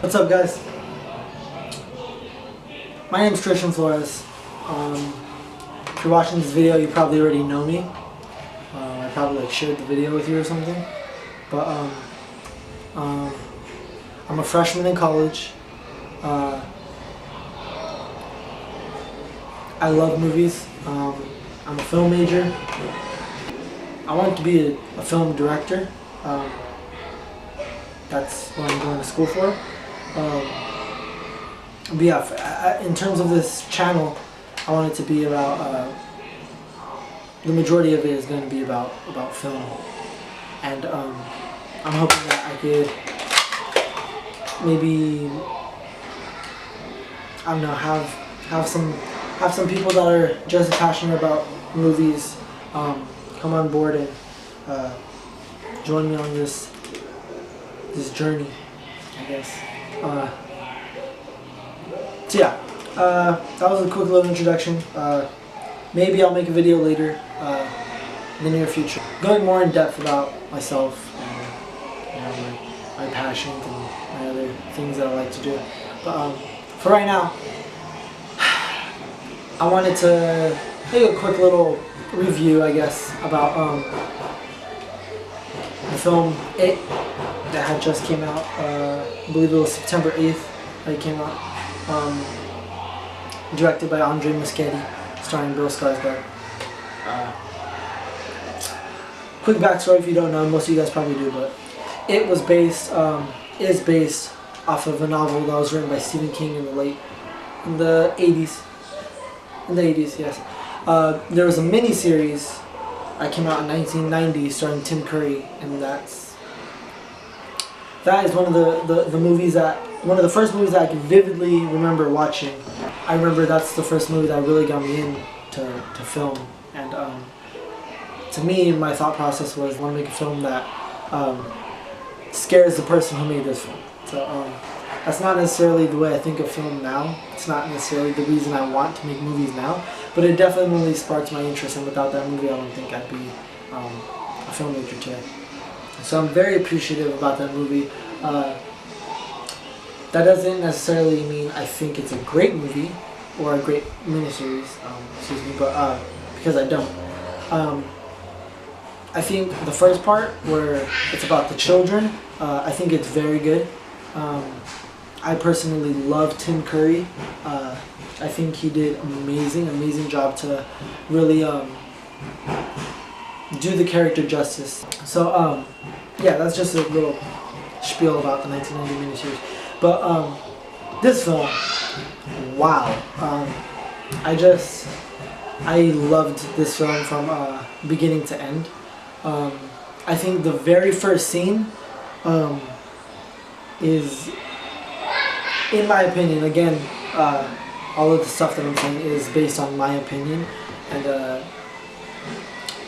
What's up, guys? My name is Christian Flores. If you're watching this video, you probably already know me. I probably shared the video with you or something. But I'm a freshman in college. I love movies. I'm a film major. I want to be a film director. That's what I'm going to school for. But yeah, in terms of this channel, I want it to be about, the majority of it is going to be about film. And I'm hoping that I could maybe, I don't know, have some people that are just as passionate about movies come on board and join me on this journey, I guess. So yeah, that was a quick little introduction. Maybe I'll make a video later in the near future, going more in depth about myself and my passions and my other things that I like to do. But for right now, I wanted to make a quick little review, I guess, about the film It that had just came out. I believe it was September 8th that it came out. Directed by Andre Muschietti, starring Bill Skarsgård. Quick backstory if you don't know, most of you guys probably do, but It is based off of a novel that was written by Stephen King in the 80s. In the 80s, yes. There was a mini-series that came out in 1990 starring Tim Curry, and that is one of one of the first movies that I can vividly remember watching. I remember that's the first movie that really got me into film, and to me, my thought process was I want to make a film that scares the person who made this film. So that's not necessarily the way I think of film now. It's not necessarily the reason I want to make movies now, but it definitely sparked my interest, and without that movie I don't think I'd be a filmmaker today. So I'm very appreciative about that movie. That doesn't necessarily mean I think it's a great movie or a great miniseries, excuse me, but because I don't. I think the first part where it's about the children, I think it's very good. I personally love Tim Curry. I think he did amazing job to really do the character justice. So yeah, that's just a little spiel about the 1990 miniseries. But this film, wow! I loved this film from beginning to end. I think the very first scene is, in my opinion, again, all of the stuff that I'm saying is based on my opinion, and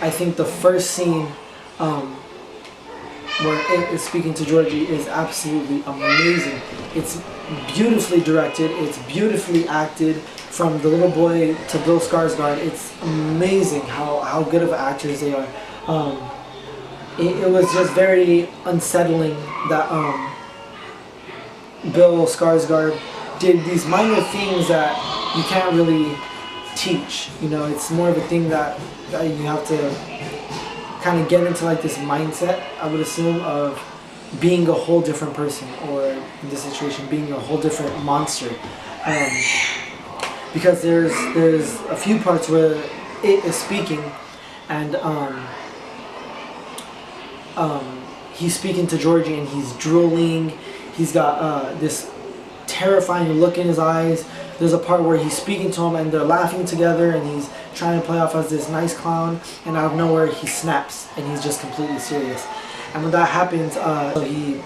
I think the first scene where It is speaking to Georgie is absolutely amazing. It's beautifully directed, it's beautifully acted, from the little boy to Bill Skarsgård. It's amazing how good of actors they are. It was just very unsettling that Bill Skarsgård did these minor things that you can't really teach. You know, it's more of a thing that you have to kind of get into, like this mindset, I would assume, of being a whole different person, or in this situation being a whole different monster. Because there's a few parts where It is speaking, and he's speaking to Georgie and he's drooling. He's got this terrifying look in his eyes. There's a part where he's speaking to him and they're laughing together and he's trying to play off as this nice clown, and out of nowhere he snaps and he's just completely serious. And when that happens, he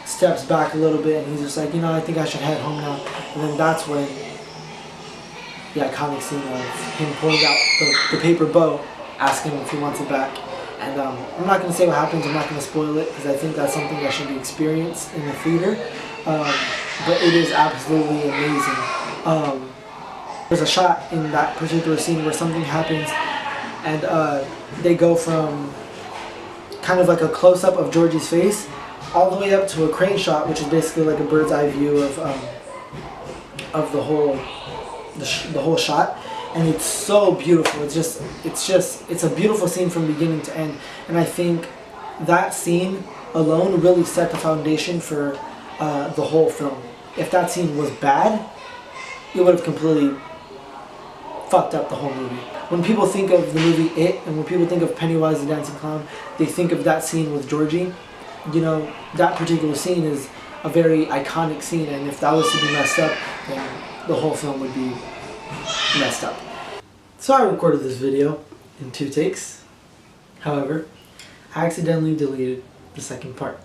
steps back a little bit and he's just like, you know, I think I should head home now. And then that's when the iconic scene of him pulling out the paper bow, asking him if he wants it back. And I'm not going to say what happens, I'm not going to spoil it, because I think that's something that should be experienced in the theater. But it is absolutely amazing. There's a shot in that particular scene where something happens and they go from kind of like a close-up of Georgie's face all the way up to a crane shot, which is basically like a bird's eye view of the whole shot, and it's so beautiful. It's a beautiful scene from beginning to end, and I think that scene alone really set the foundation for the whole film. If that scene was bad, it would have completely fucked up the whole movie. When people think of the movie It, and when people think of Pennywise the Dancing Clown, they think of that scene with Georgie. You know, that particular scene is a very iconic scene, and if that was to be messed up, then the whole film would be messed up. So I recorded this video in 2 takes. However, I accidentally deleted the second part.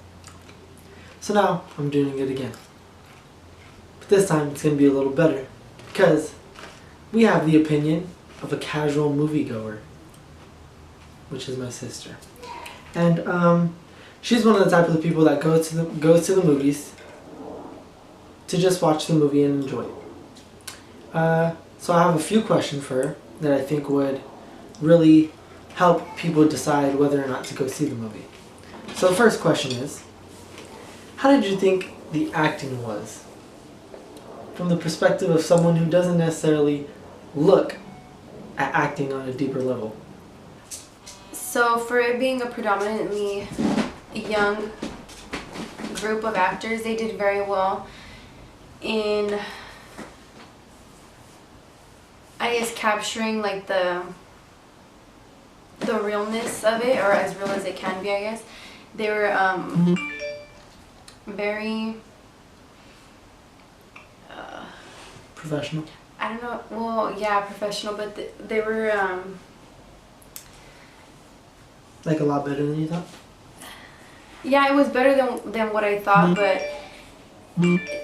So now I'm doing it again. But this time it's going to be a little better, because we have the opinion of a casual moviegoer, which is my sister. And she's one of the type of people that goes to the movies to just watch the movie and enjoy it. So I have a few questions for her that I think would really help people decide whether or not to go see the movie. So the first question is, how did you think the acting was? From the perspective of someone who doesn't necessarily look at acting on a deeper level. So for it being a predominantly young group of actors, they did very well in, I guess, capturing like the realness of it, or as real as it can be, I guess. They were very Professional? I don't know, well, yeah, professional, but they were Like a lot better than you thought? yeah, it was better than what I thought, but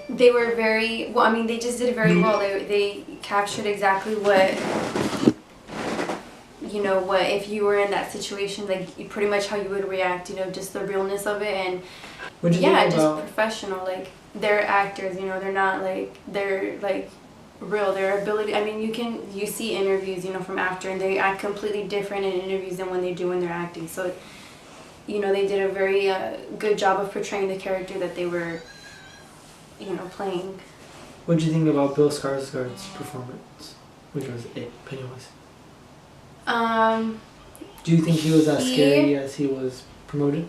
they were very well. I mean, they just did very well. They captured exactly what, you know, what if you were in that situation, like pretty much how you would react. You know, just the realness of it, and yeah, just professional. Like they're actors. You know, they're not like they're like real. Their ability. I mean, you see interviews, you know, from actor, and they act completely different in interviews than when they do when they're acting. So, you know, they did a very good job of portraying the character that they were, you know, playing. What did you think about Bill Skarsgård's performance, which was It, Pennywise? Do you think he was as scary as he was promoted?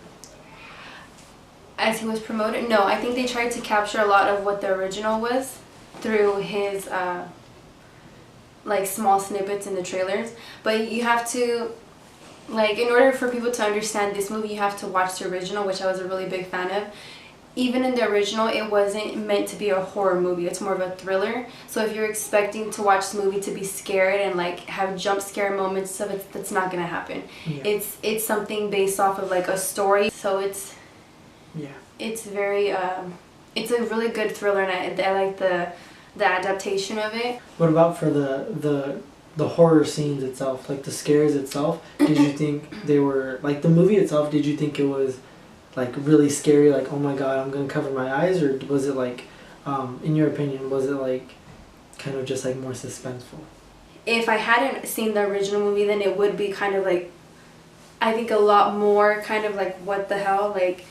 As he was promoted? No, I think they tried to capture a lot of what the original was through his like small snippets in the trailers. But you have to, like, in order for people to understand this movie, you have to watch the original, which I was a really big fan of. Even in the original, it wasn't meant to be a horror movie. It's more of a thriller. So if you're expecting to watch the movie to be scared and like have jump scare moments, so that's not gonna happen. Yeah. It's something based off of like a story. So it's very it's a really good thriller, and I like the adaptation of it. What about for the horror scenes itself, like the scares itself? Did you think they were like the movie itself? Did you think it was like really scary, like, oh my god, I'm gonna cover my eyes, or was it like, in your opinion, was it like kind of just like more suspenseful? If I hadn't seen the original movie, then it would be kind of like, I think a lot more kind of like, what the hell, like,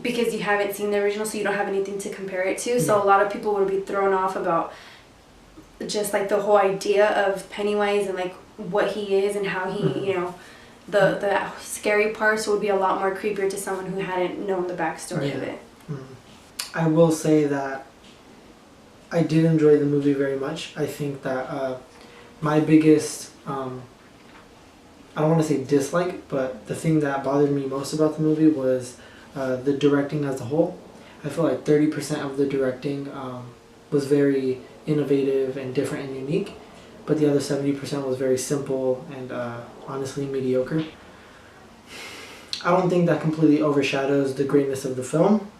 because you haven't seen the original, so you don't have anything to compare it to. So a lot of people would be thrown off about just like the whole idea of Pennywise and like what he is and how he, you know, the scary parts would be a lot more creepier to someone who hadn't known the backstory of it. I will say that I did enjoy the movie very much. I think that my biggest, I don't want to say dislike, but the thing that bothered me most about the movie was the directing as a whole. I feel like 30% of the directing was very innovative and different and unique, but the other 70% was very simple and honestly mediocre. I don't think that completely overshadows the greatness of the film,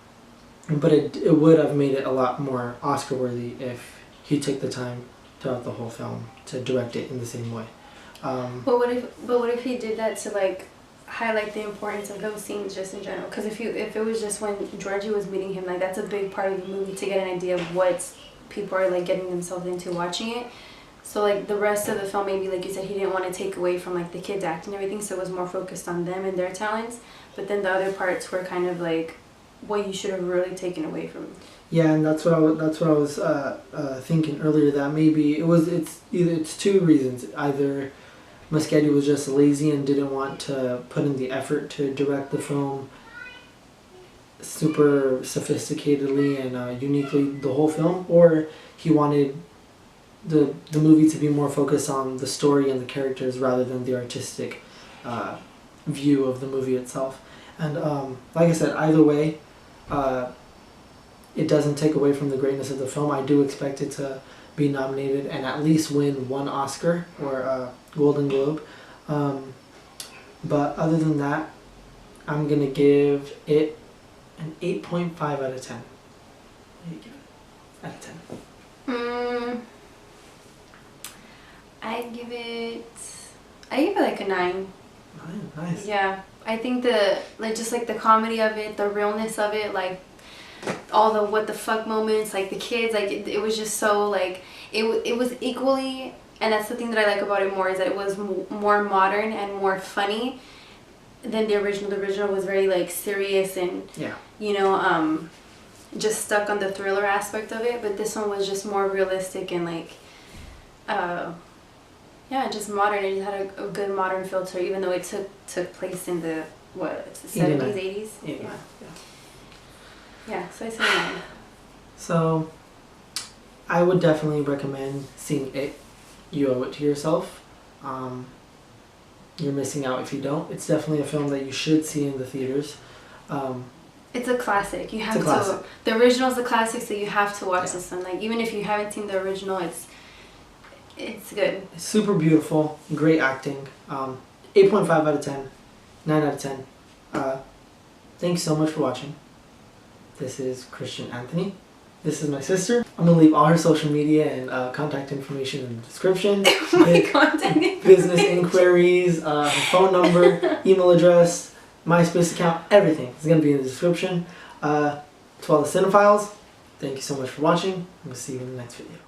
but it would have made it a lot more Oscar worthy if he took the time throughout the whole film to direct it in the same way. But what if he did that to like highlight the importance of those scenes just in general? Because if it was just when Georgie was meeting him, like that's a big part of the movie to get an idea of what people are like getting themselves into watching it. So like the rest of the film, maybe like you said, he didn't want to take away from like the kids acting and everything, so it was more focused on them and their talents. But then the other parts were kind of like what you should have really taken away from. Yeah, and that's what I was thinking earlier, that maybe it's two reasons. Either Muschietti was just lazy and didn't want to put in the effort to direct the film super sophisticatedly and uniquely the whole film, or he wanted the movie to be more focused on the story and the characters rather than the artistic view of the movie itself. And like I said, either way, it doesn't take away from the greatness of the film. I do expect it to be nominated and at least win one Oscar or a Golden Globe. But other than that, I'm going to give it an 8.5 out of 10. What do you give it out of 10? I give it like a 9. Nice. Yeah, I think just like the comedy of it, the realness of it, like all the what the fuck moments, like the kids, like it was just so like it was equally, and that's the thing that I like about it more, is that it was more modern and more funny than the original. The original was very like serious and just stuck on the thriller aspect of it, but this one was just more realistic and like just modern. It just had a good modern feel to it, even though it took place in the 70s, 80s. Yeah, so I say 9. So I would definitely recommend seeing it. You owe it to yourself. You're missing out if you don't. It's definitely a film that you should see in the theaters. It's a classic. You have it's a classic. The original's a classic, so you have to watch this one. Like even if you haven't seen the original, it's good. It's super beautiful, great acting. 8.5 out of 10, 9 out of 10. Thanks so much for watching. This is Christian Anthony. This is my sister. I'm going to leave all her social media and contact information in the description. Business inquiries, her phone number, email address, MySpace account, everything is going to be in the description. To all the cinephiles, thank you so much for watching. I'm going to see you in the next video.